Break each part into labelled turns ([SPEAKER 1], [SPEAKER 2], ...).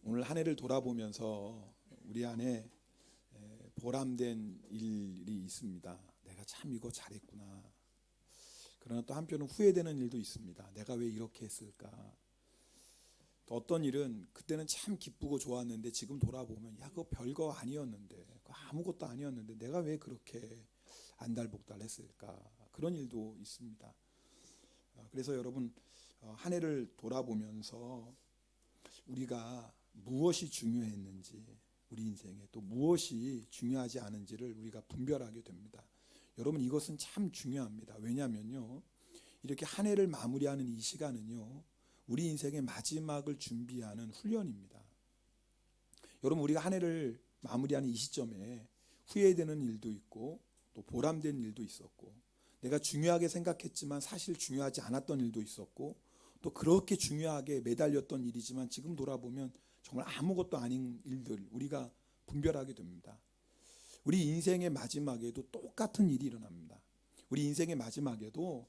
[SPEAKER 1] 오늘 한 해를 돌아보면서 우리 안에 보람된 일이 있습니다. 내가 참 이거 잘했구나. 그러나 또 한편은 후회되는 일도 있습니다. 내가 왜 이렇게 했을까? 또 어떤 일은 그때는 참 기쁘고 좋았는데 지금 돌아보면 야 그거 별거 아니었는데 그거 아무것도 아니었는데 내가 왜 그렇게 안달복달했을까? 그런 일도 있습니다. 그래서 여러분 한 해를 돌아보면서 우리가 무엇이 중요했는지, 우리 인생에 또 무엇이 중요하지 않은지를 우리가 분별하게 됩니다. 여러분 이것은 참 중요합니다. 왜냐하면요, 이렇게 한 해를 마무리하는 이 시간은요, 우리 인생의 마지막을 준비하는 훈련입니다. 여러분 우리가 한 해를 마무리하는 이 시점에 후회되는 일도 있고 또 보람된 일도 있었고, 내가 중요하게 생각했지만 사실 중요하지 않았던 일도 있었고, 또 그렇게 중요하게 매달렸던 일이지만 지금 돌아보면 정말 아무것도 아닌 일들 우리가 분별하게 됩니다. 우리 인생의 마지막에도 똑같은 일이 일어납니다. 우리 인생의 마지막에도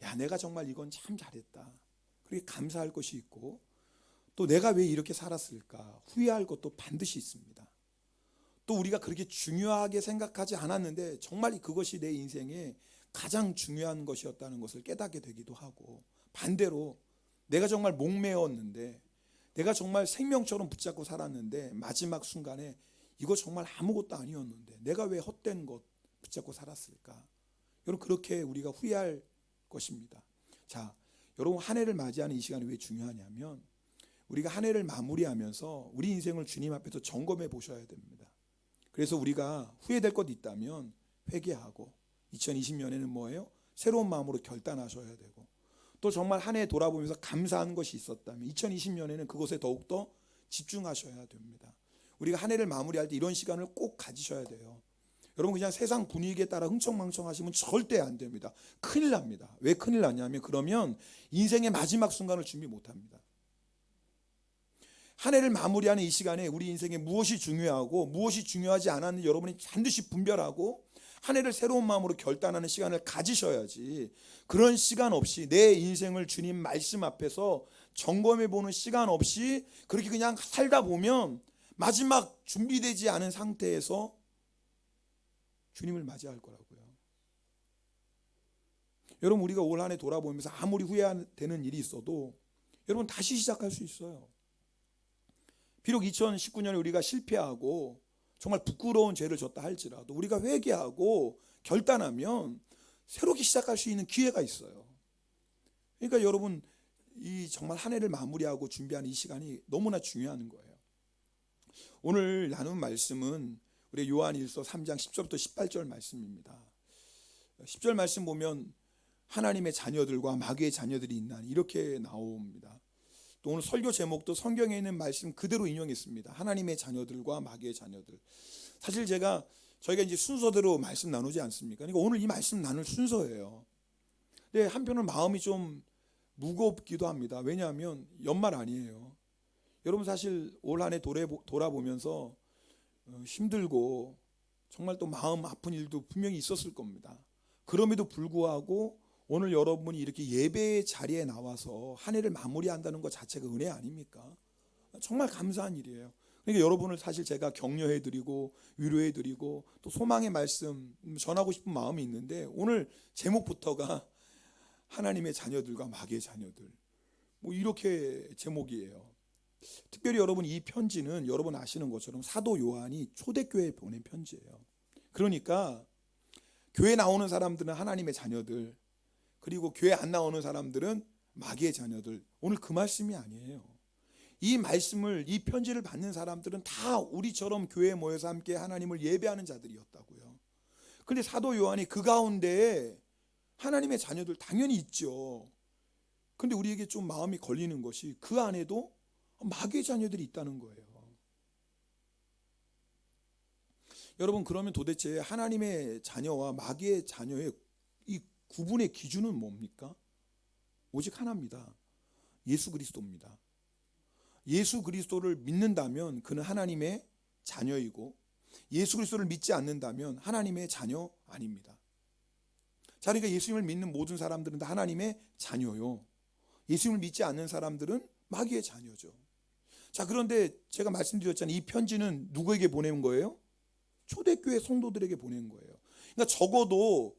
[SPEAKER 1] 야 내가 정말 이건 참 잘했다, 그렇게 감사할 것이 있고, 또 내가 왜 이렇게 살았을까 후회할 것도 반드시 있습니다. 또 우리가 그렇게 중요하게 생각하지 않았는데 정말 그것이 내 인생에 가장 중요한 것이었다는 것을 깨닫게 되기도 하고, 반대로 내가 정말 목매었는데, 내가 정말 생명처럼 붙잡고 살았는데 마지막 순간에 이거 정말 아무것도 아니었는데 내가 왜 헛된 것 붙잡고 살았을까? 여러분 그렇게 우리가 후회할 것입니다. 자, 여러분 한 해를 맞이하는 이 시간이 왜 중요하냐면, 우리가 한 해를 마무리하면서 우리 인생을 주님 앞에서 점검해 보셔야 됩니다. 그래서 우리가 후회될 것 있다면 회개하고, 2020년에는 뭐예요? 새로운 마음으로 결단하셔야 되고, 또 정말 한 해 돌아보면서 감사한 것이 있었다면 2020년에는 그것에 더욱더 집중하셔야 됩니다. 우리가 한 해를 마무리할 때 이런 시간을 꼭 가지셔야 돼요. 여러분 그냥 세상 분위기에 따라 흥청망청 하시면 절대 안 됩니다. 큰일 납니다. 왜 큰일 나냐면 그러면 인생의 마지막 순간을 준비 못합니다. 한 해를 마무리하는 이 시간에 우리 인생에 무엇이 중요하고 무엇이 중요하지 않았는지 여러분이 반드시 분별하고 한 해를 새로운 마음으로 결단하는 시간을 가지셔야지, 그런 시간 없이 내 인생을 주님 말씀 앞에서 점검해 보는 시간 없이 그렇게 그냥 살다 보면 마지막 준비되지 않은 상태에서 주님을 맞이할 거라고요. 여러분 우리가 올 한 해 돌아보면서 아무리 후회되는 일이 있어도 여러분 다시 시작할 수 있어요. 비록 2019년에 우리가 실패하고 정말 부끄러운 죄를 졌다 할지라도 우리가 회개하고 결단하면 새롭게 시작할 수 있는 기회가 있어요. 그러니까 여러분 이 정말 한 해를 마무리하고 준비하는 이 시간이 너무나 중요한 거예요. 오늘 나눈 말씀은 우리 요한일서 3장 10절부터 18절 말씀입니다. 10절 말씀 보면 하나님의 자녀들과 마귀의 자녀들이 있나니 이렇게 나옵니다. 또 오늘 설교 제목도 성경에 있는 말씀 그대로 인용했습니다. 하나님의 자녀들과 마귀의 자녀들. 사실 저희가 이제 순서대로 말씀 나누지 않습니까? 그러니까 오늘 이 말씀 나눌 순서예요. 근데 한편은 마음이 좀 무겁기도 합니다. 왜냐하면 연말 아니에요. 여러분 사실 올 한 해 돌아보면서 힘들고 정말 또 마음 아픈 일도 분명히 있었을 겁니다. 그럼에도 불구하고 오늘 여러분이 이렇게 예배의 자리에 나와서 한 해를 마무리한다는 것 자체가 은혜 아닙니까? 정말 감사한 일이에요. 그러니까 여러분을 사실 제가 격려해드리고 위로해드리고 또 소망의 말씀 전하고 싶은 마음이 있는데, 오늘 제목부터가 하나님의 자녀들과 마귀의 자녀들, 뭐 이렇게 제목이에요. 특별히 여러분 이 편지는 여러분 아시는 것처럼 사도 요한이 초대교회에 보낸 편지예요. 그러니까 교회 나오는 사람들은 하나님의 자녀들, 그리고 교회 안 나오는 사람들은 마귀의 자녀들. 오늘 그 말씀이 아니에요. 이 말씀을, 이 편지를 받는 사람들은 다 우리처럼 교회에 모여서 함께 하나님을 예배하는 자들이었다고요. 그런데 사도 요한이 그 가운데에 하나님의 자녀들 당연히 있죠. 그런데 우리에게 좀 마음이 걸리는 것이 그 안에도 마귀의 자녀들이 있다는 거예요. 여러분 그러면 도대체 하나님의 자녀와 마귀의 자녀의 이 구분의 기준은 뭡니까? 오직 하나입니다. 예수 그리스도입니다. 예수 그리스도를 믿는다면 그는 하나님의 자녀이고, 예수 그리스도를 믿지 않는다면 하나님의 자녀 아닙니다. 자, 그러니까 예수님을 믿는 모든 사람들은 다 하나님의 자녀요. 예수님을 믿지 않는 사람들은 마귀의 자녀죠. 자, 그런데 제가 말씀드렸잖아요. 이 편지는 누구에게 보낸 거예요? 초대교회 성도들에게 보낸 거예요. 그러니까 적어도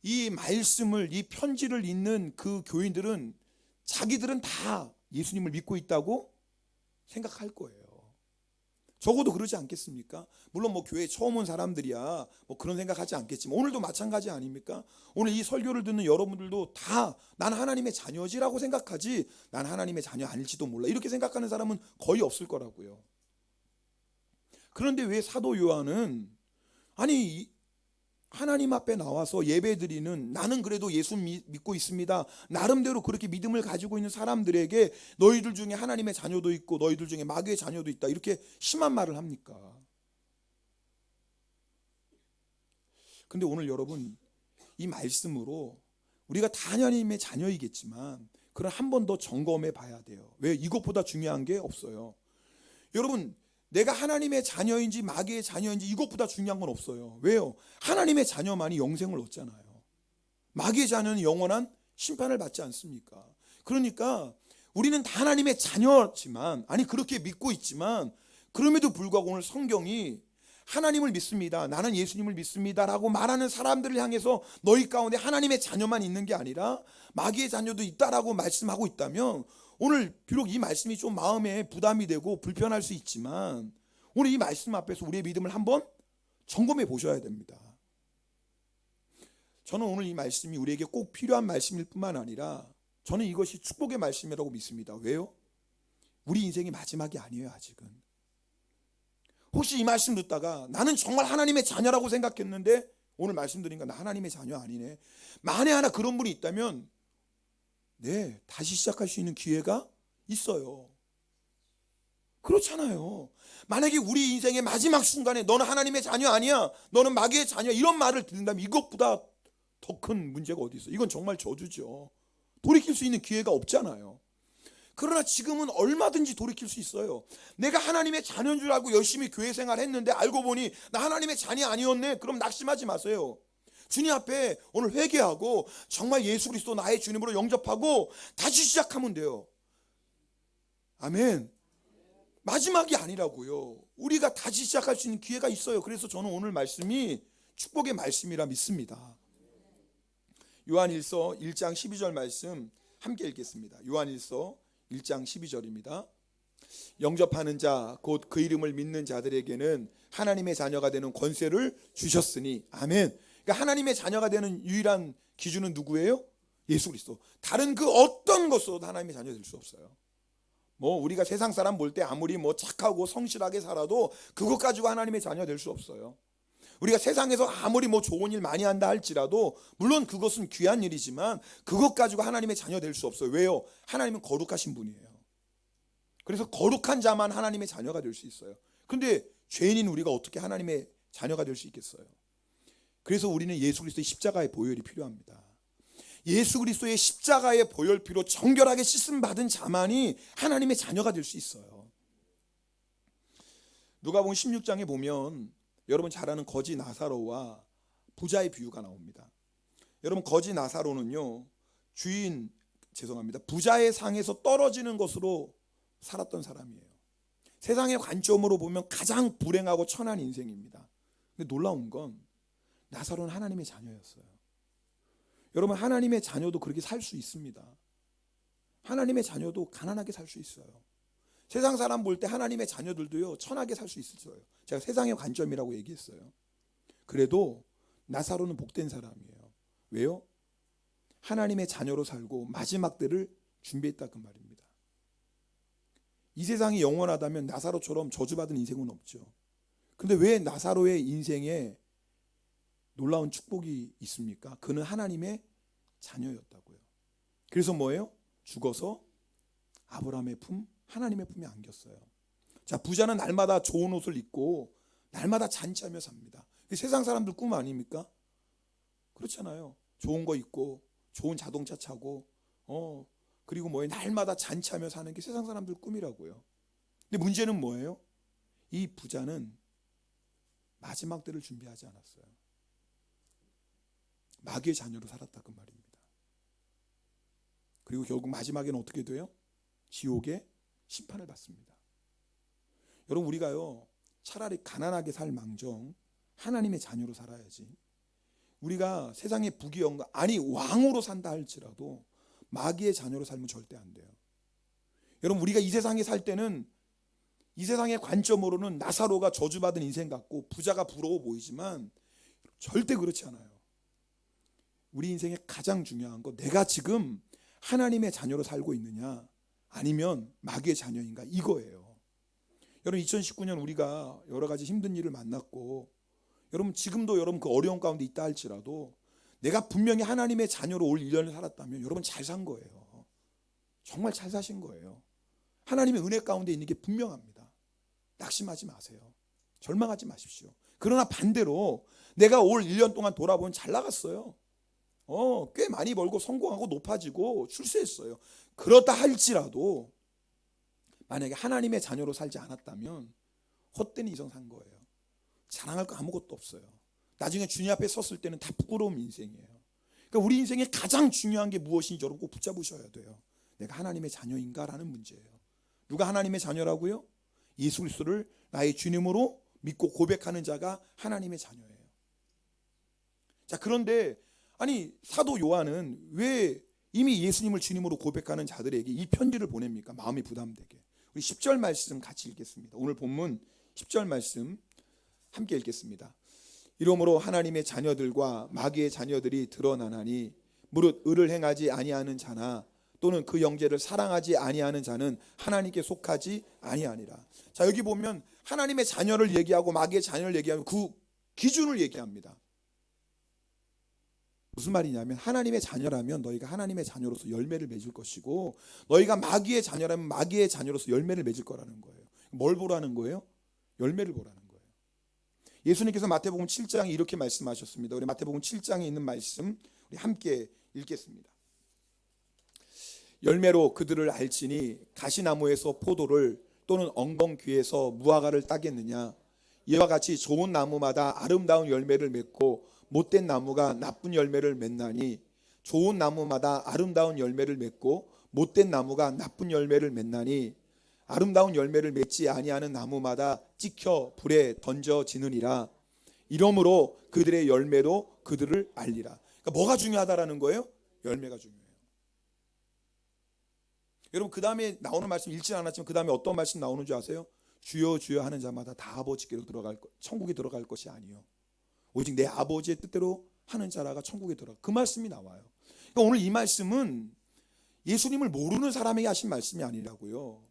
[SPEAKER 1] 이 말씀을, 이 편지를 읽는 그 교인들은 자기들은 다 예수님을 믿고 있다고 생각할 거예요. 적어도 그러지 않겠습니까? 물론 뭐 교회에 처음 온 사람들이야 뭐 그런 생각하지 않겠지만 오늘도 마찬가지 아닙니까? 오늘 이 설교를 듣는 여러분들도 다 난 하나님의 자녀지라고 생각하지 난 하나님의 자녀 아닐지도 몰라 이렇게 생각하는 사람은 거의 없을 거라고요. 그런데 왜 사도 요한은 아니 하나님 앞에 나와서 예배드리는 나는 그래도 예수 믿고 있습니다. 나름대로 그렇게 믿음을 가지고 있는 사람들에게 너희들 중에 하나님의 자녀도 있고 너희들 중에 마귀의 자녀도 있다. 이렇게 심한 말을 합니까? 근데 오늘 여러분 이 말씀으로 우리가 다 하나님의 자녀이겠지만 그걸 한 번 더 점검해 봐야 돼요. 왜? 이것보다 중요한 게 없어요. 여러분 내가 하나님의 자녀인지 마귀의 자녀인지 이것보다 중요한 건 없어요. 왜요? 하나님의 자녀만이 영생을 얻잖아요. 마귀의 자녀는 영원한 심판을 받지 않습니까? 그러니까 우리는 다 하나님의 자녀지만 아니 그렇게 믿고 있지만 그럼에도 불구하고 오늘 성경이 하나님을 믿습니다. 나는 예수님을 믿습니다. 라고 말하는 사람들을 향해서 너희 가운데 하나님의 자녀만 있는 게 아니라 마귀의 자녀도 있다라고 말씀하고 있다면 오늘 비록 이 말씀이 좀 마음에 부담이 되고 불편할 수 있지만 오늘 이 말씀 앞에서 우리의 믿음을 한번 점검해 보셔야 됩니다. 저는 오늘 이 말씀이 우리에게 꼭 필요한 말씀일 뿐만 아니라 저는 이것이 축복의 말씀이라고 믿습니다. 왜요? 우리 인생의 마지막이 아니에요. 아직은. 혹시 이 말씀 듣다가 나는 정말 하나님의 자녀라고 생각했는데 오늘 말씀드리니까 나 하나님의 자녀 아니네. 만에 하나 그런 분이 있다면 네, 다시 시작할 수 있는 기회가 있어요. 그렇잖아요. 만약에 우리 인생의 마지막 순간에 너는 하나님의 자녀 아니야, 너는 마귀의 자녀 이런 말을 듣는다면 이것보다 더 큰 문제가 어디 있어? 이건 정말 저주죠. 돌이킬 수 있는 기회가 없잖아요. 그러나 지금은 얼마든지 돌이킬 수 있어요. 내가 하나님의 자녀인 줄 알고 열심히 교회 생활했는데 알고 보니 나 하나님의 자녀 아니었네. 그럼 낙심하지 마세요. 주님 앞에 오늘 회개하고 정말 예수 그리스도 나의 주님으로 영접하고 다시 시작하면 돼요. 아멘. 마지막이 아니라고요. 우리가 다시 시작할 수 있는 기회가 있어요. 그래서 저는 오늘 말씀이 축복의 말씀이라 믿습니다. 요한일서 1장 12절 말씀 함께 읽겠습니다. 요한일서 1장 12절입니다. 영접하는 자 곧 그 이름을 믿는 자들에게는 하나님의 자녀가 되는 권세를 주셨으니 아멘. 그러니까 하나님의 자녀가 되는 유일한 기준은 누구예요? 예수 그리스도. 다른 그 어떤 것으로도 하나님의 자녀 될 수 없어요. 뭐 우리가 세상 사람 볼 때 아무리 뭐 착하고 성실하게 살아도 그것 가지고 하나님의 자녀 될 수 없어요. 우리가 세상에서 아무리 뭐 좋은 일 많이 한다 할지라도 물론 그것은 귀한 일이지만 그것 가지고 하나님의 자녀 될 수 없어요. 왜요? 하나님은 거룩하신 분이에요. 그래서 거룩한 자만 하나님의 자녀가 될 수 있어요. 근데 죄인인 우리가 어떻게 하나님의 자녀가 될 수 있겠어요? 그래서 우리는 예수 그리스도의 십자가의 보혈이 필요합니다. 예수 그리스도의 십자가의 보혈피로 정결하게 씻음 받은 자만이 하나님의 자녀가 될 수 있어요. 누가복음 16장에 보면 여러분 잘 아는 거지 나사로와 부자의 비유가 나옵니다. 여러분 거지 나사로는요 부자의 상에서 떨어지는 것으로 살았던 사람이에요. 세상의 관점으로 보면 가장 불행하고 천한 인생입니다. 근데 놀라운 건 나사로는 하나님의 자녀였어요. 여러분 하나님의 자녀도 그렇게 살 수 있습니다. 하나님의 자녀도 가난하게 살 수 있어요. 세상 사람 볼 때 하나님의 자녀들도요 천하게 살 수 있어요. 제가 세상의 관점이라고 얘기했어요. 그래도 나사로는 복된 사람이에요. 왜요? 하나님의 자녀로 살고 마지막 때를 준비했다 그 말입니다. 이 세상이 영원하다면 나사로처럼 저주받은 인생은 없죠. 근데 왜 나사로의 인생에 놀라운 축복이 있습니까? 그는 하나님의 자녀였다고요. 그래서 뭐예요? 죽어서 아브라함의 품, 하나님의 품에 안겼어요. 자, 부자는 날마다 좋은 옷을 입고 날마다 잔치하며 삽니다. 세상 사람들 꿈 아닙니까? 그렇잖아요. 좋은 거 입고 좋은 자동차 차고 그리고 뭐예요? 날마다 잔치하며 사는 게 세상 사람들 꿈이라고요. 근데 문제는 뭐예요? 이 부자는 마지막 때를 준비하지 않았어요. 마귀의 자녀로 살았다 그 말입니다. 그리고 결국 마지막에는 어떻게 돼요? 지옥의 심판을 받습니다. 여러분 우리가요 차라리 가난하게 살 망정 하나님의 자녀로 살아야지. 우리가 세상의 부귀영화 아니 왕으로 산다 할지라도 마귀의 자녀로 살면 절대 안 돼요. 여러분 우리가 이 세상에 살 때는 이 세상의 관점으로는 나사로가 저주받은 인생 같고 부자가 부러워 보이지만 절대 그렇지 않아요. 우리 인생의 가장 중요한 거 내가 지금 하나님의 자녀로 살고 있느냐 아니면 마귀의 자녀인가 이거예요. 여러분 2019년 우리가 여러 가지 힘든 일을 만났고 여러분 지금도 여러분 그 어려운 가운데 있다 할지라도 내가 분명히 하나님의 자녀로 올 1년을 살았다면 여러분 잘 산 거예요. 정말 잘 사신 거예요. 하나님의 은혜 가운데 있는 게 분명합니다. 낙심하지 마세요. 절망하지 마십시오. 그러나 반대로 내가 올 1년 동안 돌아보면 잘 나갔어요. 꽤 많이 벌고 성공하고 높아지고 출세했어요. 그렇다 할지라도 만약에 하나님의 자녀로 살지 않았다면 헛된 인생 산 거예요. 자랑할 거 아무것도 없어요. 나중에 주님 앞에 섰을 때는 다 부끄러운 인생이에요. 그러니까 우리 인생에 가장 중요한 게 무엇인지 여러분 꼭 붙잡으셔야 돼요. 내가 하나님의 자녀인가라는 문제예요. 누가 하나님의 자녀라고요? 예수 그리스도를 나의 주님으로 믿고 고백하는 자가 하나님의 자녀예요. 자, 그런데 아니 사도 요한은 왜 이미 예수님을 주님으로 고백하는 자들에게 이 편지를 보냅니까? 마음이 부담되게. 우리 10절 말씀 같이 읽겠습니다. 오늘 본문 10절 말씀 함께 읽겠습니다. 이러므로 하나님의 자녀들과 마귀의 자녀들이 드러나나니 무릇 의를 행하지 아니하는 자나 또는 그 형제를 사랑하지 아니하는 자는 하나님께 속하지 아니하니라. 자, 여기 보면 하나님의 자녀를 얘기하고 마귀의 자녀를 얘기하면 그 기준을 얘기합니다. 무슨 말이냐면 하나님의 자녀라면 너희가 하나님의 자녀로서 열매를 맺을 것이고 너희가 마귀의 자녀라면 마귀의 자녀로서 열매를 맺을 거라는 거예요. 뭘 보라는 거예요? 열매를 보라는 거예요. 예수님께서 마태복음 7장에 이렇게 말씀하셨습니다. 우리 마태복음 7장에 있는 말씀 우리 함께 읽겠습니다. 열매로 그들을 알지니 가시나무에서 포도를 또는 엉겅퀴에서 무화과를 따겠느냐. 이와 같이 좋은 나무마다 아름다운 열매를 맺고 못된 나무가 나쁜 열매를 맺나니 좋은 나무마다 아름다운 열매를 맺고 못된 나무가 나쁜 열매를 맺나니 아름다운 열매를 맺지 아니하는 나무마다 찍혀 불에 던져지느니라. 이러므로 그들의 열매로 그들을 알리라. 그러니까 뭐가 중요하다라는 거예요? 열매가 중요해요. 여러분 그 다음에 나오는 말씀 읽지 않았지만 그 다음에 어떤 말씀 나오는 줄 아세요? 주여 주여 하는 자마다 다 아버지께로 천국에 들어갈 것이 아니요 오직 내 아버지의 뜻대로 하는 자라가 천국에 들어가. 그 말씀이 나와요. 그러니까 오늘 이 말씀은 예수님을 모르는 사람에게 하신 말씀이 아니라고요.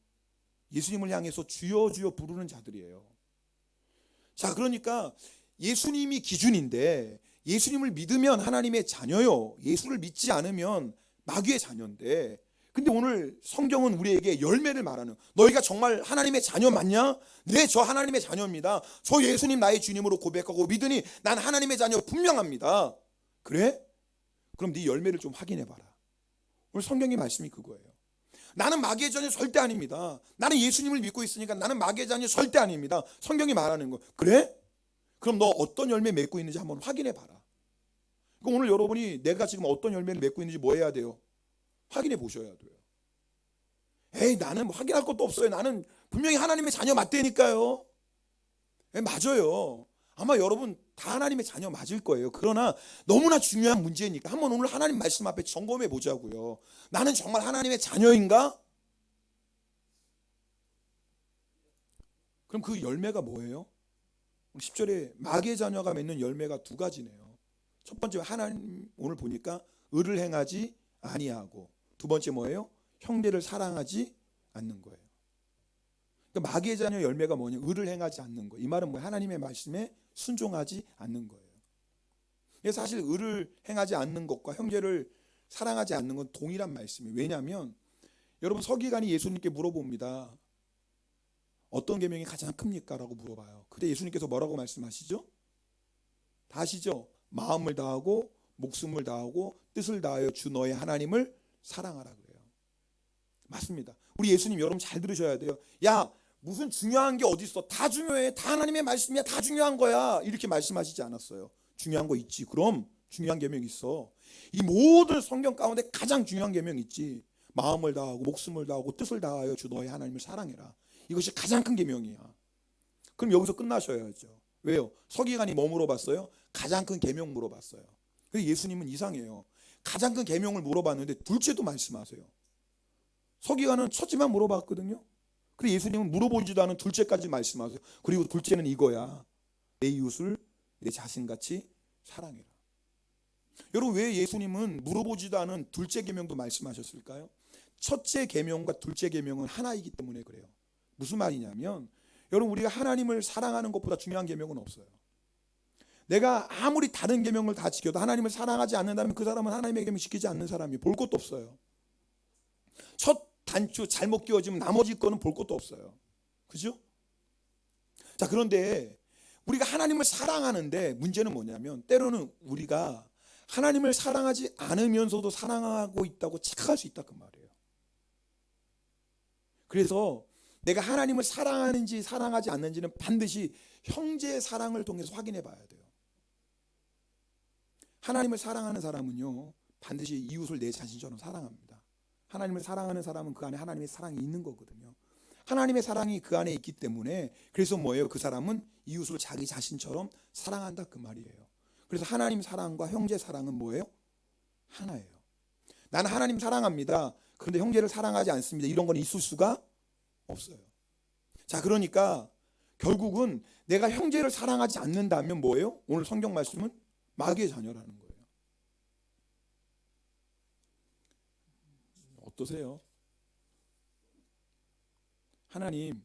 [SPEAKER 1] 예수님을 향해서 주여 주여 부르는 자들이에요. 자, 그러니까 예수님이 기준인데 예수님을 믿으면 하나님의 자녀요. 예수를 믿지 않으면 마귀의 자녀인데 근데 오늘 성경은 우리에게 열매를 말하는 너희가 정말 하나님의 자녀 맞냐? 네, 저 하나님의 자녀입니다. 저 예수님 나의 주님으로 고백하고 믿으니 난 하나님의 자녀 분명합니다. 그래? 그럼 네 열매를 좀 확인해 봐라. 오늘 성경의 말씀이 그거예요. 나는 마귀의 자녀 절대 아닙니다. 나는 예수님을 믿고 있으니까 나는 마귀의 자녀 절대 아닙니다. 성경이 말하는 거. 그래? 그럼 너 어떤 열매 맺고 있는지 한번 확인해 봐라. 그러니까 오늘 여러분이 내가 지금 어떤 열매를 맺고 있는지 뭐 해야 돼요? 확인해 보셔야 돼요. 에이, 나는 뭐 확인할 것도 없어요. 나는 분명히 하나님의 자녀 맞다니까요. 맞아요. 아마 여러분 다 하나님의 자녀 맞을 거예요. 그러나 너무나 중요한 문제니까 한번 오늘 하나님 말씀 앞에 점검해 보자고요. 나는 정말 하나님의 자녀인가? 그럼 그 열매가 뭐예요? 10절에 마귀의 자녀가 맺는 열매가 두 가지네요. 첫 번째 하나님 오늘 보니까 의를 행하지 아니하고 두 번째 뭐예요? 형제를 사랑하지 않는 거예요. 그러니까 마귀의 자녀 열매가 뭐냐? 의를 행하지 않는 거. 이 말은 뭐예요? 하나님의 말씀에 순종하지 않는 거예요. 그래서 사실 의를 행하지 않는 것과 형제를 사랑하지 않는 건 동일한 말씀이에요. 왜냐하면 여러분 서기관이 예수님께 물어봅니다. 어떤 계명이 가장 큽니까? 라고 물어봐요. 그때 예수님께서 뭐라고 말씀하시죠? 다 아시죠? 마음을 다하고 목숨을 다하고 뜻을 다하여 주 너의 하나님을 사랑하라 그래요. 맞습니다. 우리 예수님 여러분 잘 들으셔야 돼요. 야, 무슨 중요한 게 어디 있어? 다 중요해. 다 하나님의 말씀이야. 다 중요한 거야. 이렇게 말씀하시지 않았어요. 중요한 거 있지. 그럼 중요한 계명 있어. 이 모든 성경 가운데 가장 중요한 계명 있지. 마음을 다하고 목숨을 다하고 뜻을 다하여 주 너의 하나님을 사랑해라. 이것이 가장 큰 계명이야. 그럼 여기서 끝나셔야죠. 왜요? 서기관이 뭐 물어봤어요? 가장 큰 계명 물어봤어요. 그래서 예수님은 이상해요. 가장 큰 계명을 물어봤는데 둘째도 말씀하세요. 서기관은 첫째만 물어봤거든요. 그래서 예수님은 물어보지도 않은 둘째까지 말씀하세요. 그리고 둘째는 이거야. 내 이웃을 내 자신같이 사랑해라. 여러분, 왜 예수님은 물어보지도 않은 둘째 계명도 말씀하셨을까요? 첫째 계명과 둘째 계명은 하나이기 때문에 그래요. 무슨 말이냐면, 여러분, 우리가 하나님을 사랑하는 것보다 중요한 계명은 없어요. 내가 아무리 다른 계명을 다 지켜도 하나님을 사랑하지 않는다면 그 사람은 하나님의 계명 지키지 않는 사람이 볼 것도 없어요. 첫 단추 잘못 끼워지면 나머지 거는 볼 것도 없어요. 그죠? 자, 그런데 우리가 하나님을 사랑하는데 문제는 뭐냐면, 때로는 우리가 하나님을 사랑하지 않으면서도 사랑하고 있다고 착각할 수 있다 그 말이에요. 그래서 내가 하나님을 사랑하는지 사랑하지 않는지는 반드시 형제의 사랑을 통해서 확인해 봐야 돼요. 하나님을 사랑하는 사람은요, 반드시 이웃을 내 자신처럼 사랑합니다. 하나님을 사랑하는 사람은 그 안에 하나님의 사랑이 있는 거거든요. 하나님의 사랑이 그 안에 있기 때문에, 그래서 뭐예요? 그 사람은 이웃을 자기 자신처럼 사랑한다 그 말이에요. 그래서 하나님 사랑과 형제 사랑은 뭐예요? 하나예요. 나는 하나님 사랑합니다. 그런데 형제를 사랑하지 않습니다. 이런 건 있을 수가 없어요. 자, 그러니까 결국은 내가 형제를 사랑하지 않는다면 뭐예요? 오늘 성경 말씀은 마귀의 자녀라는 거예요. 어떠세요? 하나님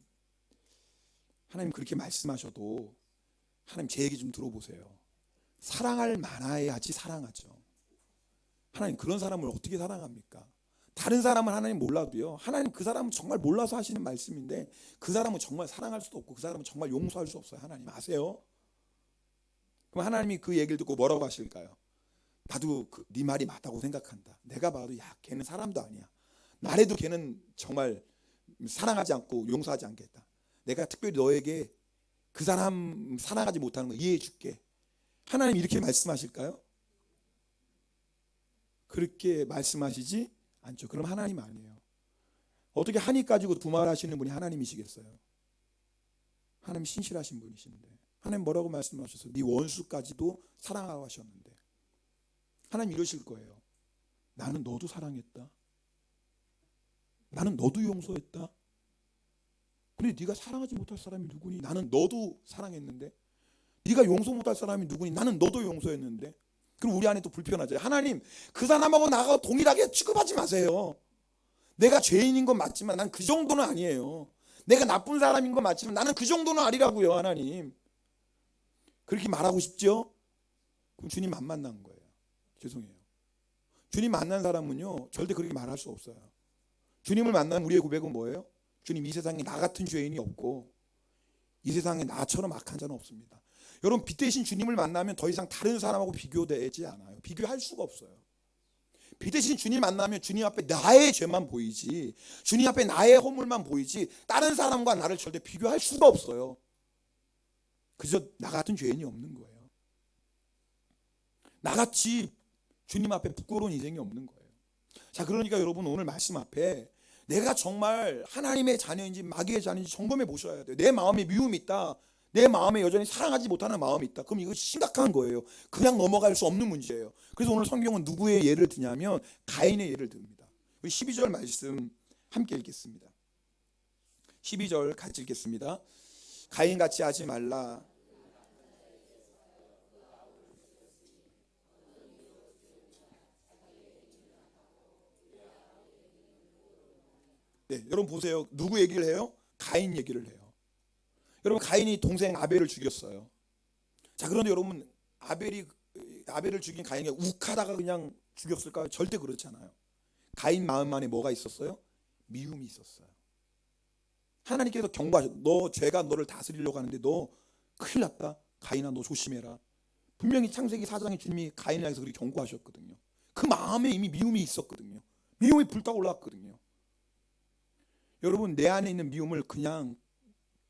[SPEAKER 1] 그렇게 말씀하셔도 하나님 제 얘기 좀 들어보세요. 사랑할 만해야지 사랑하죠. 하나님 그런 사람을 어떻게 사랑합니까? 다른 사람은 하나님 몰라도요, 하나님 그 사람은 정말 몰라서 하시는 말씀인데 그 사람은 정말 사랑할 수도 없고 그 사람은 정말 용서할 수 없어요. 하나님 아세요? 그럼 하나님이 그 얘기를 듣고 뭐라고 하실까요? 나도 네 말이 맞다고 생각한다. 내가 봐도 야, 걔는 사람도 아니야. 나래도 걔는 정말 사랑하지 않고 용서하지 않겠다. 내가 특별히 너에게 그 사람 사랑하지 못하는 거 이해해 줄게. 하나님 이렇게 말씀하실까요? 그렇게 말씀하시지 않죠. 그럼 하나님 아니에요. 어떻게 한이 가지고 두 말 하시는 분이 하나님이시겠어요? 하나님 신실하신 분이신데, 하나님 뭐라고 말씀하셨어요? 네 원수까지도 사랑하고 하셨는데, 하나님 이러실 거예요. 나는 너도 사랑했다. 나는 너도 용서했다. 근데 네가 사랑하지 못할 사람이 누구니? 나는 너도 사랑했는데. 네가 용서 못할 사람이 누구니? 나는 너도 용서했는데. 그럼 우리 안에 또 불편하죠. 하나님, 그 사람하고 나하고 동일하게 취급하지 마세요. 내가 죄인인 건 맞지만 난 그 정도는 아니에요. 내가 나쁜 사람인 건 맞지만 나는 그 정도는 아니라고요. 하나님, 그렇게 말하고 싶죠? 그럼 주님 안 만난 거예요. 죄송해요. 주님 만난 사람은요, 절대 그렇게 말할 수 없어요. 주님을 만난 우리의 고백은 뭐예요? 주님, 이 세상에 나 같은 죄인이 없고 이 세상에 나처럼 악한 자는 없습니다. 여러분, 빛 대신 주님을 만나면 더 이상 다른 사람하고 비교되지 않아요. 비교할 수가 없어요. 빛 대신 주님 만나면 주님 앞에 나의 죄만 보이지, 주님 앞에 나의 허물만 보이지, 다른 사람과 나를 절대 비교할 수가 없어요. 그저 나 같은 죄인이 없는 거예요. 나같이 주님 앞에 부끄러운 인생이 없는 거예요. 자, 그러니까 여러분, 오늘 말씀 앞에 내가 정말 하나님의 자녀인지 마귀의 자녀인지 점검해 보셔야 돼요. 내 마음에 미움이 있다, 내 마음에 여전히 사랑하지 못하는 마음이 있다, 그럼 이거 심각한 거예요. 그냥 넘어갈 수 없는 문제예요. 그래서 오늘 성경은 누구의 예를 드냐면 가인의 예를 듭니다. 우리 12절 말씀 함께 읽겠습니다. 12절 같이 읽겠습니다. 가인같이 하지 말라. 네, 여러분 보세요. 누구 얘기를 해요? 가인 얘기를 해요. 여러분, 가인이 동생 아벨을 죽였어요. 자, 그런데 여러분, 아벨을 죽인 가인이 욱하다가 그냥 죽였을까요? 절대 그렇지 않아요. 가인 마음 안에 뭐가 있었어요? 미움이 있었어요. 하나님께서 경고하셨. 너 죄가 너를 다스리려고 하는데 너 큰일 났다. 가인아, 너 조심해라. 분명히 창세기 4장에 주님이 가인을 향해서 그렇게 경고하셨거든요. 그 마음에 이미 미움이 있었거든요. 미움이 불타고 올라왔거든요. 여러분, 내 안에 있는 미움을 그냥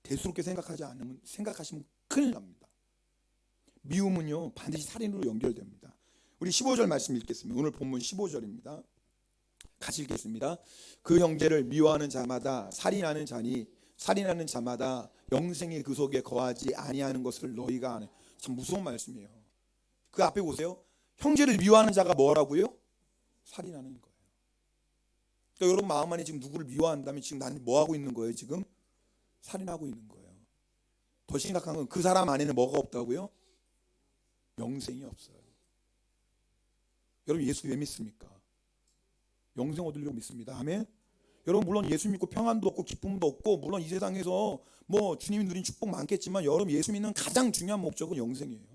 [SPEAKER 1] 대수롭게 생각하시면 큰일 납니다. 미움은요, 반드시 살인으로 연결됩니다. 우리 15절 말씀 읽겠습니다. 오늘 본문 15절입니다. 같이 읽겠습니다. 그 형제를 미워하는 자마다 살인하는 자니 살인하는 자마다 영생이 그 속에 거하지 아니하는 것을 너희가 아네. 참 무서운 말씀이에요. 그 앞에 보세요. 형제를 미워하는 자가 뭐라고요? 살인하는 거예요. 그러니까 여러분 마음 안에 지금 누구를 미워한다면 지금 나는 뭐 하고 있는 거예요? 지금 살인하고 있는 거예요. 더 심각한 건 그 사람 안에는 뭐가 없다고요? 영생이 없어요. 여러분 예수 왜 믿습니까? 영생 얻으려고 믿습니다. 아멘. 여러분 물론 예수 믿고 평안도 없고 기쁨도 없고 물론 이 세상에서 뭐 주님이 누린 축복 많겠지만 여러분 예수 믿는 가장 중요한 목적은 영생이에요.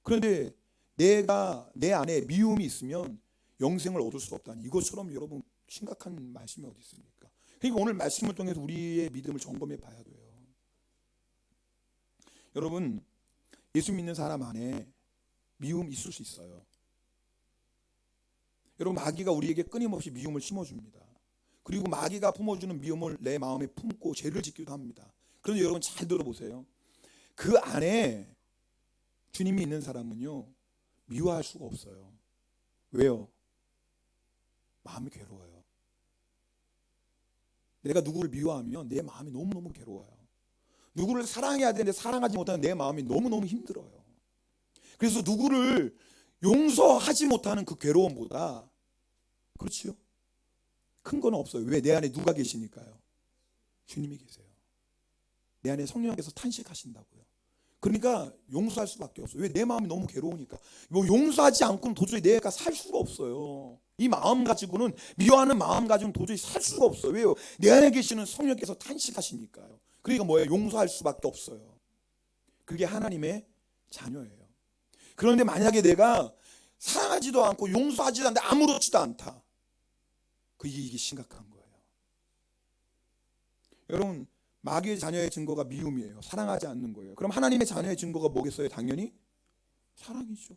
[SPEAKER 1] 그런데 내가 내 안에 미움이 있으면 영생을 얻을 수가 없다니 이것처럼 여러분 심각한 말씀이 어디 있습니까? 그러니까 오늘 말씀을 통해서 우리의 믿음을 점검해 봐야 돼요. 여러분 예수 믿는 사람 안에 미움 있을 수 있어요. 여러분 마귀가 우리에게 끊임없이 미움을 심어줍니다. 그리고 마귀가 품어주는 미움을 내 마음에 품고 죄를 짓기도 합니다. 그런데 여러분 잘 들어보세요. 그 안에 주님이 있는 사람은요 미워할 수가 없어요. 왜요? 마음이 괴로워요. 내가 누구를 미워하면 내 마음이 너무너무 괴로워요. 누구를 사랑해야 되는데 사랑하지 못하는 내 마음이 너무너무 힘들어요. 그래서 누구를 용서하지 못하는 그 괴로움보다 그렇지요? 큰 건 없어요. 왜? 내 안에 누가 계시니까요. 주님이 계세요. 내 안에 성령께서 탄식하신다고요. 그러니까 용서할 수밖에 없어요. 왜? 내 마음이 너무 괴로우니까. 뭐 용서하지 않고는 도저히 내가 살 수가 없어요. 이 마음 가지고는 미워하는 마음 가지고는 도저히 살 수가 없어요. 왜요? 내 안에 계시는 성령께서 탄식하시니까요. 그러니까 뭐예요? 용서할 수밖에 없어요. 그게 하나님의 자녀예요. 그런데 만약에 내가 사랑하지도 않고 용서하지도 않는데 아무렇지도 않다. 이게 심각한 거예요. 여러분 마귀의 자녀의 증거가 미움이에요. 사랑하지 않는 거예요. 그럼 하나님의 자녀의 증거가 뭐겠어요? 당연히 사랑이죠.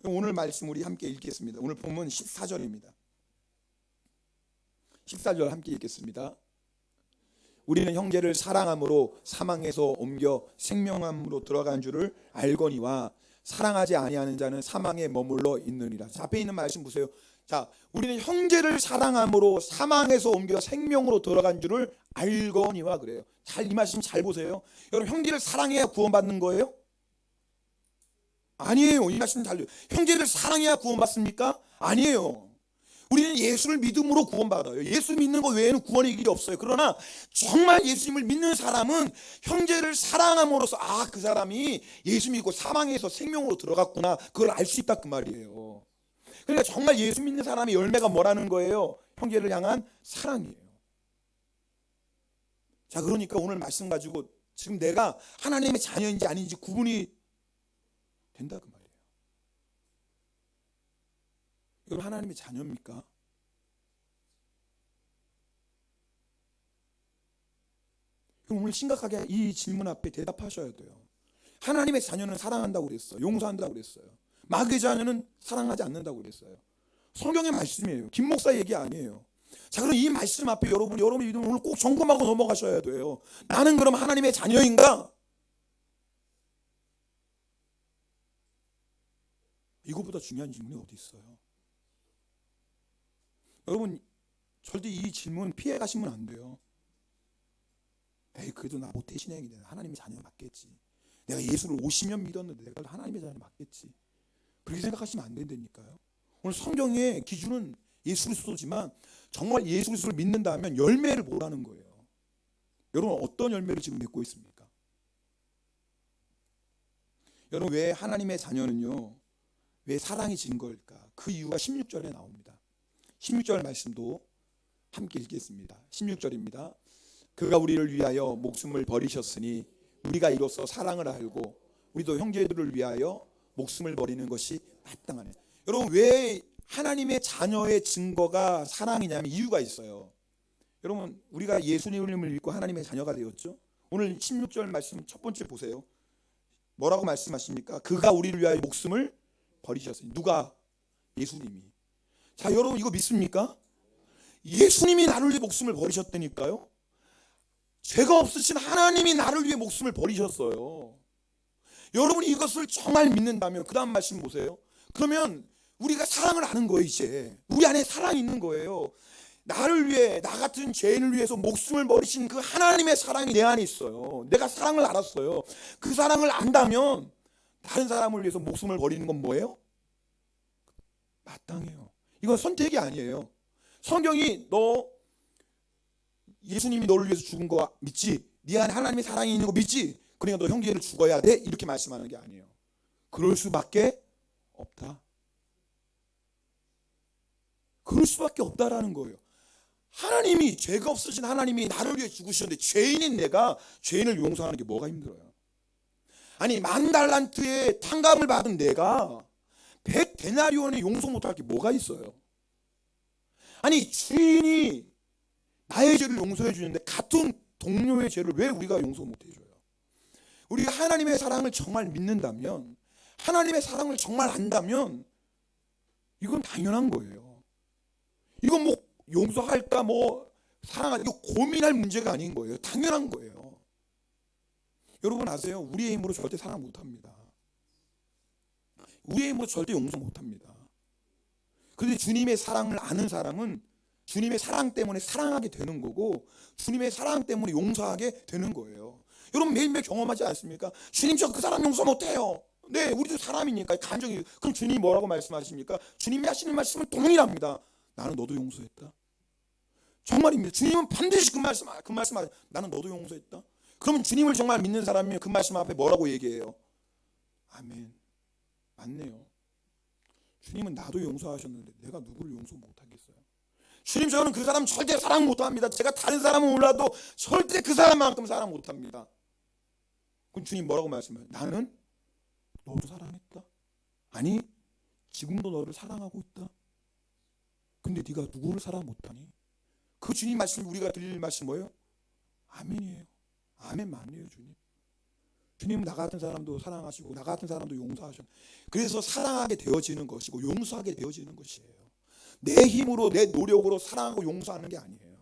[SPEAKER 1] 오늘 말씀 우리 함께 읽겠습니다. 오늘 본문 14절입니다. 14절 함께 읽겠습니다. 우리는 형제를 사랑함으로 사망에서 옮겨 생명함으로 들어간 줄을 알거니와 사랑하지 아니하는 자는 사망에 머물러 있느니라. 자, 앞에 있는 말씀 보세요. 자, 우리는 형제를 사랑함으로 사망에서 옮겨 생명으로 들어간 줄을 알거니와 그래요. 이 말씀 잘 보세요. 여러분 형제를 사랑해야 구원받는 거예요? 아니에요. 이 말씀 잘 형제를 사랑해야 구원받습니까? 아니에요. 우리는 예수를 믿음으로 구원받아요. 예수 믿는 것 외에는 구원의 길이 없어요. 그러나 정말 예수님을 믿는 사람은 형제를 사랑함으로써 그 사람이 예수 믿고 사망에서 생명으로 들어갔구나 그걸 알 수 있다 그 말이에요. 그러니까 정말 예수 믿는 사람의 열매가 뭐라는 거예요? 형제를 향한 사랑이에요. 자, 그러니까 오늘 말씀 가지고 지금 내가 하나님의 자녀인지 아닌지 구분이 된다 그 말이에요. 여러분 하나님의 자녀입니까? 그럼 오늘 심각하게 이 질문 앞에 대답하셔야 돼요. 하나님의 자녀는 사랑한다고 그랬어요. 용서한다고 그랬어요. 마귀의 자녀는 사랑하지 않는다고 그랬어요. 성경의 말씀이에요. 김 목사 얘기 아니에요. 자, 그럼 이 말씀 앞에 여러분이 오늘 꼭 점검하고 넘어가셔야 돼요. 나는 그럼 하나님의 자녀인가? 이거보다 중요한 질문이 어디 있어요? 여러분 절대 이 질문 피해 가시면 안 돼요. 그래도 나 모태신앙이 돼. 하나님의 자녀 맞겠지. 내가 예수를 50년 믿었는데 내가 하나님의 자녀 맞겠지. 그렇게 생각하시면 안 된다니까요. 오늘 성경의 기준은 예수 그리스도지만 정말 예수 그리스도를 믿는다면 열매를 보라는 거예요. 여러분 어떤 열매를 지금 맺고 있습니까? 여러분 왜 하나님의 자녀는요 왜 사랑이 증거일까? 그 이유가 16절에 나옵니다. 16절 말씀도 함께 읽겠습니다. 16절입니다. 그가 우리를 위하여 목숨을 버리셨으니 우리가 이로써 사랑을 알고 우리도 형제들을 위하여 목숨을 버리는 것이 마땅하네. 여러분 왜 하나님의 자녀의 증거가 사랑이냐면 이유가 있어요. 여러분 우리가 예수님을 믿고 하나님의 자녀가 되었죠. 오늘 16절 말씀 첫 번째 보세요. 뭐라고 말씀하십니까? 그가 우리를 위하여 목숨을 버리셨으니. 누가? 예수님이. 자, 여러분 이거 믿습니까? 예수님이 나를 위해 목숨을 버리셨다니까요. 죄가 없으신 하나님이 나를 위해 목숨을 버리셨어요. 여러분이 이것을 정말 믿는다면 그 다음 말씀 보세요. 그러면 우리가 사랑을 하는 거예요. 이제 우리 안에 사랑이 있는 거예요. 나를 위해, 나 같은 죄인을 위해서 목숨을 버리신 그 하나님의 사랑이 내 안에 있어요. 내가 사랑을 알았어요. 그 사랑을 안다면 다른 사람을 위해서 목숨을 버리는 건 뭐예요? 마땅해요. 이건 선택이 아니에요. 성경이 너 예수님이 너를 위해서 죽은 거 믿지? 네 안에 하나님의 사랑이 있는 거 믿지? 그러니까 너 형제를 죽어야 돼? 이렇게 말씀하는 게 아니에요. 그럴 수밖에 없다. 그럴 수밖에 없다라는 거예요. 하나님이, 죄가 없으신 하나님이 나를 위해 죽으셨는데 죄인인 내가 죄인을 용서하는 게 뭐가 힘들어요? 아니 10,000달란트의 탕감을 받은 내가 100데나리온의 용서 못할 게 뭐가 있어요? 아니 주인이 나의 죄를 용서해 주는데 같은 동료의 죄를 왜 우리가 용서 못 해줘요? 우리가 하나님의 사랑을 정말 믿는다면, 하나님의 사랑을 정말 안다면 이건 당연한 거예요. 이건 뭐 용서할까 뭐 사랑할까 이거 고민할 문제가 아닌 거예요. 당연한 거예요. 여러분 아세요? 우리의 힘으로 절대 사랑 못합니다. 우리의 힘으로 절대 용서 못합니다. 그런데 주님의 사랑을 아는 사람은 주님의 사랑 때문에 사랑하게 되는 거고, 주님의 사랑 때문에 용서하게 되는 거예요. 여러분 매일매일 경험하지 않습니까? 주님 저 그 사람 용서 못해요. 네, 우리도 사람이니까 감정이. 그럼 주님이 뭐라고 말씀하십니까? 주님이 하시는 말씀은 동일합니다. 나는 너도 용서했다. 정말입니다. 주님은 반드시 그 말씀 나는 너도 용서했다. 그러면 주님을 정말 믿는 사람이면 그 말씀 앞에 뭐라고 얘기해요? 아멘. 맞네요. 주님은 나도 용서하셨는데 내가 누구를 용서 못하겠어요? 주님 저는 그 사람 절대 사랑 못합니다. 제가 다른 사람은 몰라도 절대 그 사람만큼 사랑 못합니다. 그럼 주님 뭐라고 말씀해요? 나는 너도 사랑했다. 아니 지금도 너를 사랑하고 있다. 근데 네가 누구를 사랑 못하니? 그 주님 말씀 우리가 드릴 말씀 뭐예요? 아멘이에요. 아멘 맞네요. 주님은 나 같은 사람도 사랑하시고 나 같은 사람도 용서하셔. 그래서 사랑하게 되어지는 것이고 용서하게 되어지는 것이에요. 내 힘으로 내 노력으로 사랑하고 용서하는 게 아니에요.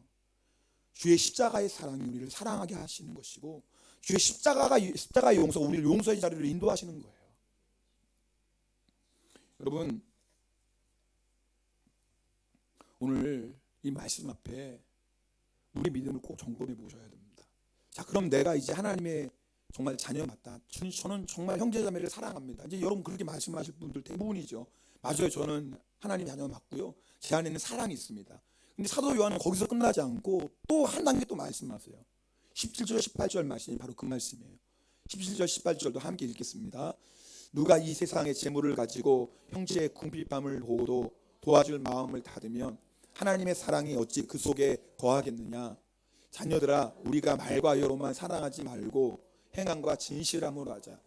[SPEAKER 1] 주의 십자가의 사랑이 우리를 사랑하게 하시는 것이고 주의 십자가의 용서가 우리를 용서의 자리로 인도하시는 거예요. 여러분 오늘 이 말씀 앞에 우리 믿음을 꼭 점검해 보셔야 됩니다. 자, 그럼 내가 이제 하나님의 정말 자녀 맞다. 저는 정말 형제자매를 사랑합니다. 이제 여러분 그렇게 말씀하실 분들 대부분이죠. 맞아요. 저는 하나님 자녀 맞고요. 제 안에는 사랑이 있습니다. 근데 사도 요한은 거기서 끝나지 않고 또 한 단계 또 말씀하세요. 17절 18절 말씀이 바로 그 말씀이에요. 17절 18절도 함께 읽겠습니다. 누가 이 세상의 재물을 가지고 형제의 궁핍함을 보고도 도와줄 마음을 닫으면 하나님의 사랑이 어찌 그 속에 거하겠느냐. 자녀들아 우리가 말과 여로만 사랑하지 말고 행함과 진실함으로 하자.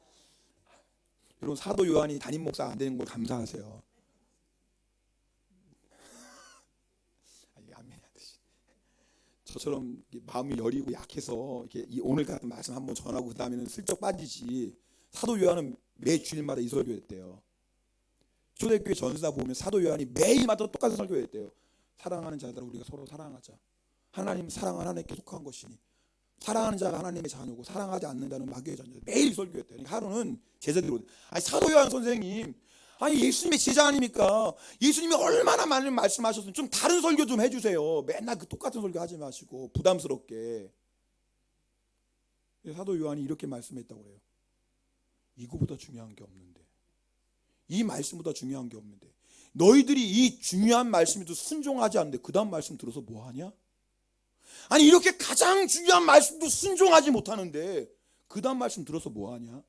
[SPEAKER 1] 여러분 사도 요한이 담임 목사 안 되는 걸 감사하세요. 저처럼 마음이 여리고 약해서 이렇게 오늘 같은 말씀 한번 전하고 그 다음에는 슬쩍 빠지지. 사도 요한은 매 주일마다 이 설교했대요. 초대교회 전수다 보면 사도 요한이 매일마다 똑같은 설교했대요. 사랑하는 자들아 우리가 서로 사랑하자. 하나님 사랑은 하나님께 속한 것이니 사랑하는 자가 하나님의 자녀고 사랑하지 않는 자는 마귀의 자녀다. 매일 설교했대요. 그러니까 하루는 제자들이 아니 사도 요한 선생님 아니 예수님의 제자 아닙니까? 예수님이 얼마나 많은 말씀하셨으면 좀 다른 설교 좀 해주세요. 맨날 그 똑같은 설교 하지 마시고 부담스럽게. 사도 요한이 이렇게 말씀했다고 그래요. 이거보다 중요한 게 없는데, 이 말씀보다 중요한 게 없는데 너희들이 이 중요한 말씀에도 순종하지 않는데 그 다음 말씀 들어서 뭐하냐? 아니 이렇게 가장 중요한 말씀도 순종하지 못하는데 그 다음 말씀 들어서 뭐하냐?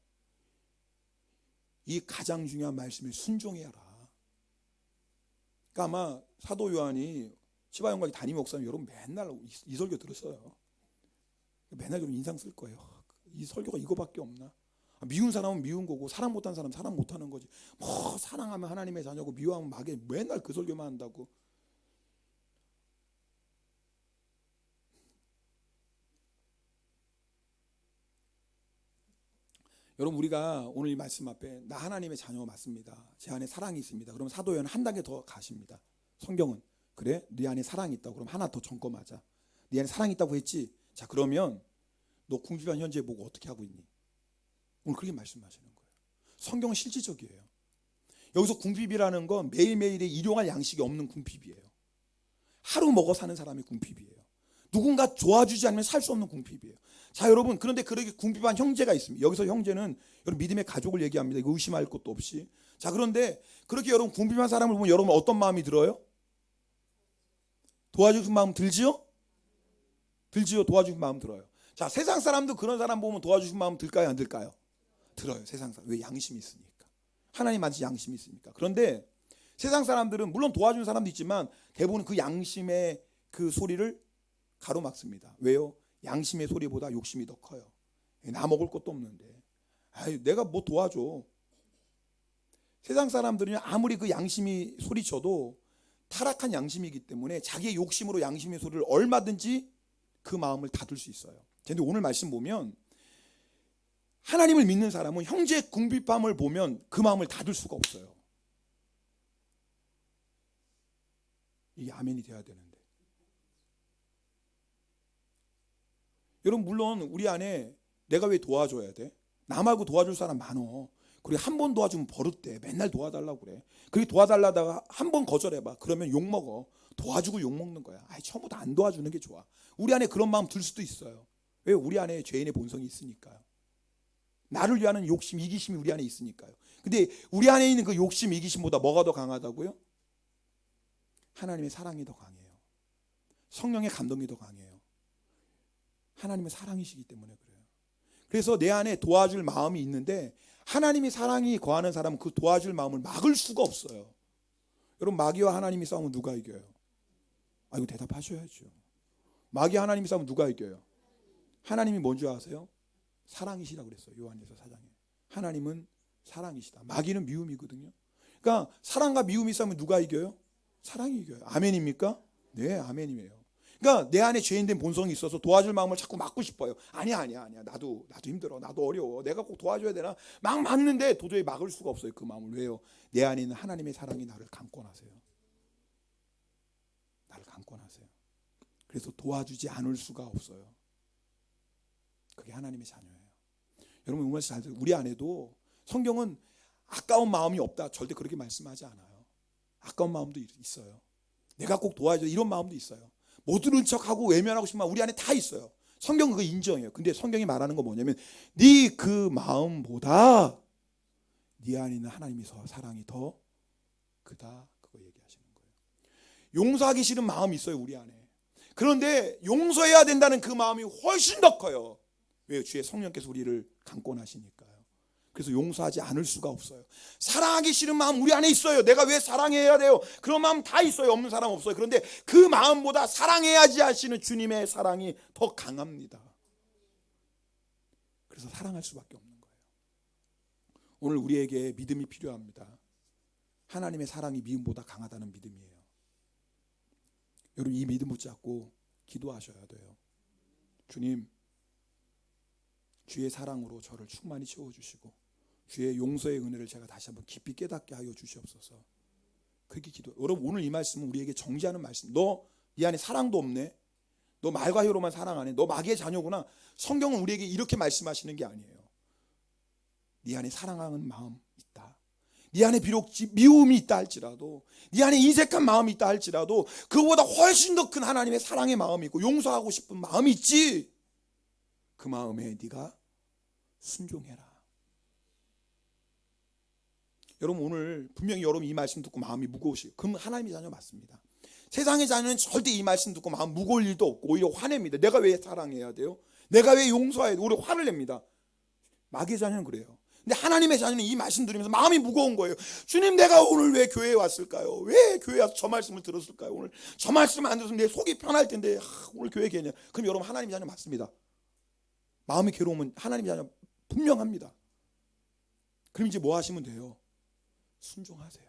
[SPEAKER 1] 이 가장 중요한 말씀에 순종해라. 그러니까 아마 사도 요한이 시바용과의 담임 목사님 여러분 맨날 이 설교 들었어요. 맨날 좀 인상 쓸 거예요. 이 설교가 이거밖에 없나? 미운 사람은 미운 거고 사랑 못하는 사람은 사랑 못하는 거지. 뭐 사랑하면 하나님의 자녀고 미워하면 마귀. 맨날 그 설교만 한다고. 여러분 우리가 오늘 이 말씀 앞에 나 하나님의 자녀 맞습니다. 제 안에 사랑이 있습니다. 그럼 사도 요한은 한 단계 더 가십니다. 성경은 그래? 네 안에 사랑이 있다고. 그럼 하나 더 점검하자. 네 안에 사랑이 있다고 했지? 자 그러면 너 궁핍한 현재 보고 어떻게 하고 있니? 오늘 그렇게 말씀하시는 거예요. 성경은 실질적이에요. 여기서 궁핍이라는 건 매일매일의 일용할 양식이 없는 궁핍이에요. 하루 먹어 사는 사람이 궁핍이에요. 누군가 도와주지 않으면 살 수 없는 궁핍이에요. 자, 여러분, 그런데 그렇게 궁핍한 형제가 있습니다. 여기서 형제는 여러분 믿음의 가족을 얘기합니다. 이거 의심할 것도 없이. 자, 그런데 그렇게 여러분 궁핍한 사람을 보면 여러분 어떤 마음이 들어요? 도와주고 싶은 마음 들지요? 들지요? 도와주고 싶은 마음 들어요. 자, 세상 사람도 그런 사람 보면 도와주고 싶은 마음 들까요? 안 들까요? 들어요. 세상 사람. 왜? 양심이 있으니까. 하나님 만지 양심이 있으니까. 그런데 세상 사람들은 물론 도와주는 사람도 있지만 대부분 그 양심의 그 소리를 가로막습니다. 왜요? 양심의 소리보다 욕심이 더 커요. 나 먹을 것도 없는데 아유, 내가 뭐 도와줘. 세상 사람들은 아무리 그 양심이 소리쳐도 타락한 양심이기 때문에 자기의 욕심으로 양심의 소리를 얼마든지 그 마음을 닫을 수 있어요. 그런데 오늘 말씀 보면 하나님을 믿는 사람은 형제의 궁핍함을 보면 그 마음을 닫을 수가 없어요. 이게 아멘이 돼야 되는데. 여러분, 물론 우리 안에 내가 왜 도와줘야 돼? 나 말고 도와줄 사람 많어. 그리고 한 번 도와주면 버릇돼. 맨날 도와달라고 그래. 그렇게 도와달라다가 한 번 거절해봐. 그러면 욕먹어. 도와주고 욕먹는 거야. 아이, 처음부터 안 도와주는 게 좋아. 우리 안에 그런 마음 들 수도 있어요. 왜? 우리 안에 죄인의 본성이 있으니까요. 나를 위하는 욕심, 이기심이 우리 안에 있으니까요. 근데 우리 안에 있는 그 욕심, 이기심보다 뭐가 더 강하다고요? 하나님의 사랑이 더 강해요. 성령의 감동이 더 강해요. 하나님의 사랑이시기 때문에 그래요. 그래서 내 안에 도와줄 마음이 있는데 하나님의 사랑이 거하는 사람은 그 도와줄 마음을 막을 수가 없어요. 여러분, 마귀와 하나님이 싸우면 누가 이겨요? 아, 이거 대답하셔야죠. 마귀와 하나님이 싸우면 누가 이겨요? 하나님이 뭔지 아세요? 사랑이시라고 그랬어요. 요한일서 4장에. 하나님은 사랑이시다. 마귀는 미움이거든요. 그러니까 사랑과 미움이 싸우면 누가 이겨요? 사랑이 이겨요. 아멘입니까? 네, 아멘이에요. 그러니까 내 안에 죄인된 본성이 있어서 도와줄 마음을 자꾸 막고 싶어요. 아니야. 나도 힘들어. 나도 어려워. 내가 꼭 도와줘야 되나? 막 막는데 도저히 막을 수가 없어요. 그 마음을. 왜요? 내 안에 있는 하나님의 사랑이 나를 감권하세요. 나를 감권하세요. 그래서 도와주지 않을 수가 없어요. 그게 하나님의 자녀예요. 여러분, 정말 잘 들어요. 우리 안에도 성경은 아까운 마음이 없다. 절대 그렇게 말씀하지 않아요. 아까운 마음도 있어요. 내가 꼭 도와줘. 이런 마음도 있어요. 못 들은 척하고 외면하고 싶은 마음 우리 안에 다 있어요. 성경은 그거 인정해요. 근데 성경이 말하는 건 뭐냐면 네 그 마음보다 네 안에 있는 하나님의 사랑이 더 크다. 그거 얘기하시는 거예요. 용서하기 싫은 마음이 있어요. 우리 안에. 그런데 용서해야 된다는 그 마음이 훨씬 더 커요. 왜요? 주의 성령께서 우리를 강권하시니까요. 그래서 용서하지 않을 수가 없어요. 사랑하기 싫은 마음 우리 안에 있어요. 내가 왜 사랑해야 돼요? 그런 마음 다 있어요. 없는 사람 없어요. 그런데 그 마음보다 사랑해야지 하시는 주님의 사랑이 더 강합니다. 그래서 사랑할 수밖에 없는 거예요. 오늘 우리에게 믿음이 필요합니다. 하나님의 사랑이 미움보다 강하다는 믿음이에요. 여러분, 이 믿음 붙잡고 기도하셔야 돼요. 주님, 주의 사랑으로 저를 충만히 채워주시고 주의 용서의 은혜를 제가 다시 한번 깊이 깨닫게 하여 주시옵소서. 그렇게 기도. 여러분, 오늘 이 말씀은 우리에게 정지하는 말씀. 너 네 안에 사랑도 없네. 너 말과 혀로만 사랑하네. 너 마귀의 자녀구나. 성경은 우리에게 이렇게 말씀하시는 게 아니에요. 네 안에 사랑하는 마음 있다. 네 안에 비록 미움이 있다 할지라도, 네 안에 인색한 마음이 있다 할지라도 그거보다 훨씬 더 큰 하나님의 사랑의 마음이 있고 용서하고 싶은 마음이 있지. 그 마음에 네가 순종해라. 여러분, 오늘 분명히 여러분 이 말씀 듣고 마음이 무거우시고, 그럼 하나님의 자녀 맞습니다. 세상의 자녀는 절대 이 말씀 듣고 마음 무거울 일도 없고 오히려 화냅니다. 내가 왜 사랑해야 돼요? 내가 왜 용서해야 돼요? 오히려 화를 냅니다. 마귀의 자녀는 그래요. 근데 하나님의 자녀는 이 말씀 들으면서 마음이 무거운 거예요. 주님, 내가 오늘 왜 교회에 왔을까요? 왜 교회에 와서 저 말씀을 들었을까요? 오늘 저 말씀 안 들었으면 내 속이 편할 텐데 오늘 교회에 계냐? 그럼 여러분, 하나님의 자녀 맞습니다. 마음이 괴로우면 하나님의 자녀 분명합니다. 그럼 이제 뭐 하시면 돼요? 순종하세요.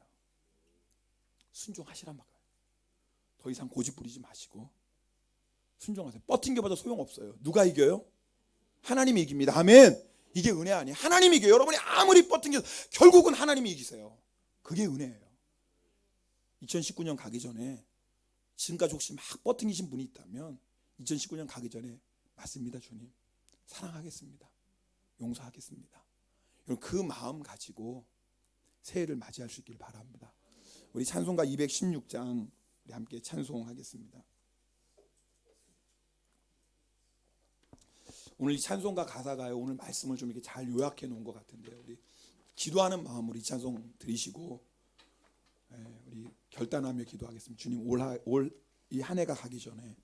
[SPEAKER 1] 순종하시란 말이에요. 더 이상 고집 부리지 마시고 순종하세요. 버틴게보다 소용없어요. 누가 이겨요? 하나님이 이깁니다. 아멘. 이게 은혜 아니에요. 하나님이 이겨요. 여러분이 아무리 버틴게 결국은 하나님이 이기세요. 그게 은혜예요. 2019년 가기 전에 지금까지 혹시 막 버팅기신 분이 있다면 2019년 가기 전에 맞습니다. 주님, 사랑하겠습니다. 용서하겠습니다. 여러분, 그 마음 가지고 새해를 맞이할 수 있길 바랍니다. 우리 찬송가 216장 우리 함께 찬송하겠습니다. 오늘 이 찬송가 가사가요, 오늘 말씀을 좀 이렇게 잘 요약해 놓은 것 같은데요. 우리 기도하는 마음으로 이 찬송 들으시고 우리 결단하며 기도하겠습니다. 주님, 올 이 한 해가 가기 전에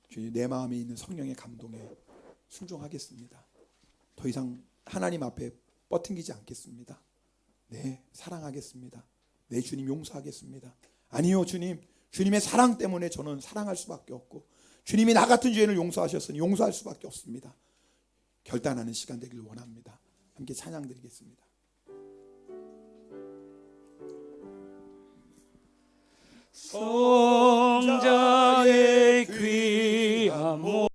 [SPEAKER 1] 주님, 내 마음에 있는 성령의 감동에 순종하겠습니다. 더 이상 하나님 앞에 뻗팅기지 않겠습니다. 네, 사랑하겠습니다. 네, 주님 용서하겠습니다. 아니요, 주님, 주님의 사랑 때문에 저는 사랑할 수밖에 없고 주님이 나 같은 죄인을 용서하셨으니 용서할 수밖에 없습니다. 결단하는 시간 되길 원합니다. 함께 찬양 드리겠습니다.
[SPEAKER 2] 성자의 귀한